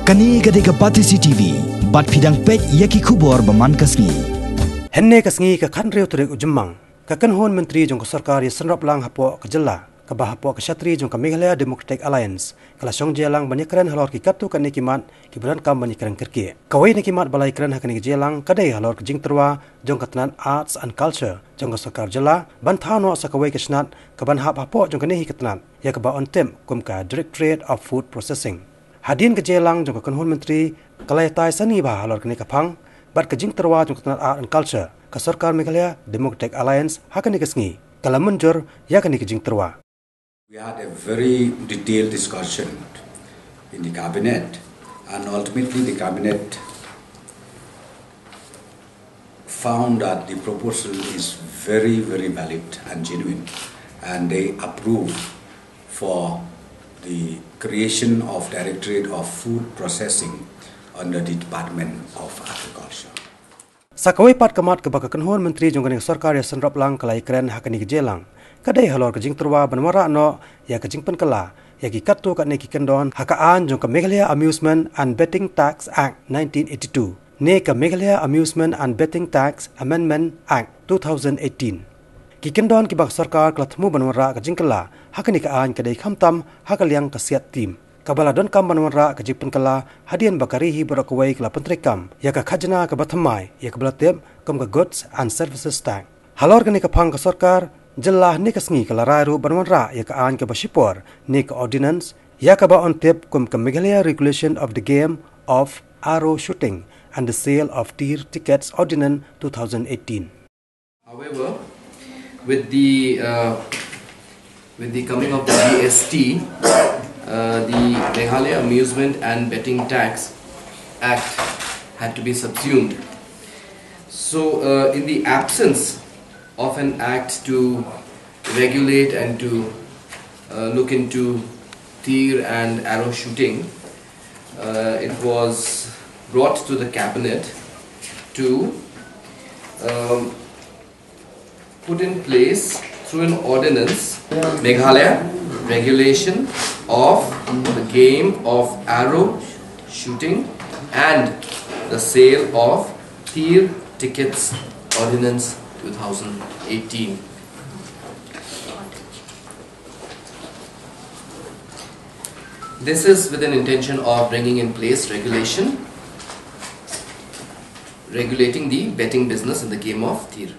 Kani gadega Pati CCTV, bat pidang pek yaki kubor baman kasngi. Henne kasngi ka kan reu turek ujemang, ka kan hon menteri jong ka sarkar ya senrap lang hapo ka jela, ka bah hapo ka syatri jong ka Meghalaya Democratic Alliance, kala song jelang banyak keren halor ki katu kan nikimat ki beran kam banyak keren kerki. Kawai nikimat balai keren hakan ki jelang kadai halor ka jing terwa jong ka tenan arts and culture jong ka sarkar jela ban thano sa kawai ka snat ka ban hap hapo jong ka nehi ka tenan ya ka ba on tem kum ka Directorate of Food Processing. Hadin ke jelang jong kan hon menteri kalai tai sani ba halor kini kapang bat ke jing terwa jong ketan art and culture ka sarkar Meghalaya Democratic Alliance hakan ke sngi kala munjur ya kan ke jing terwa. We had a very detailed discussion in the cabinet, and ultimately the cabinet found that the proposal is very valid and genuine, and they approved for the creation of Directorate of Food Processing under the Department of Agriculture. Sakawai pat kamat ke baka kanhon menteri jong kaning sarkar ya senrap lang kalai keren hakani ke jelang kadai halor ke jing terwa banwara no ya ke jing penkala ya ki katu kat ne ki kendon hakaan jong ka Meghalaya Amusement and Betting Tax Act 1982 ne ka Meghalaya Amusement and Betting Tax Amendment Act 2018. Kikendon ki bak sarkar kelatmu banwara ka jingkala hakani ka an kadai khamtam hakaliang ka siat tim kabala don kam banwara ka jipen kala hadian bakarihi borakawai kala pentrekam ya ka khajna ka bathamai ya ka balatem kam ka goods and services tax halor kani ka phang ka sarkar jella ne ka sngi kala rairu banwara ya ka an ka basipor ne ka ordinance ya ka ba on tep kum ka Meghalaya Regulation of the Game of Arrow Shooting and the Sale of Deer Tickets Ordinance 2018. However, with the coming of the GST, the Meghalaya Amusement and Betting Tax Act had to be subsumed. So, in the absence of an act to regulate and to look into deer and arrow shooting, it was brought to the cabinet to put in place through an ordinance Meghalaya Regulation of the Game of Arrow Shooting and the Sale of Deer Tickets Ordinance 2018. This is with an intention of bringing in place regulation regulating the betting business in the game of deer.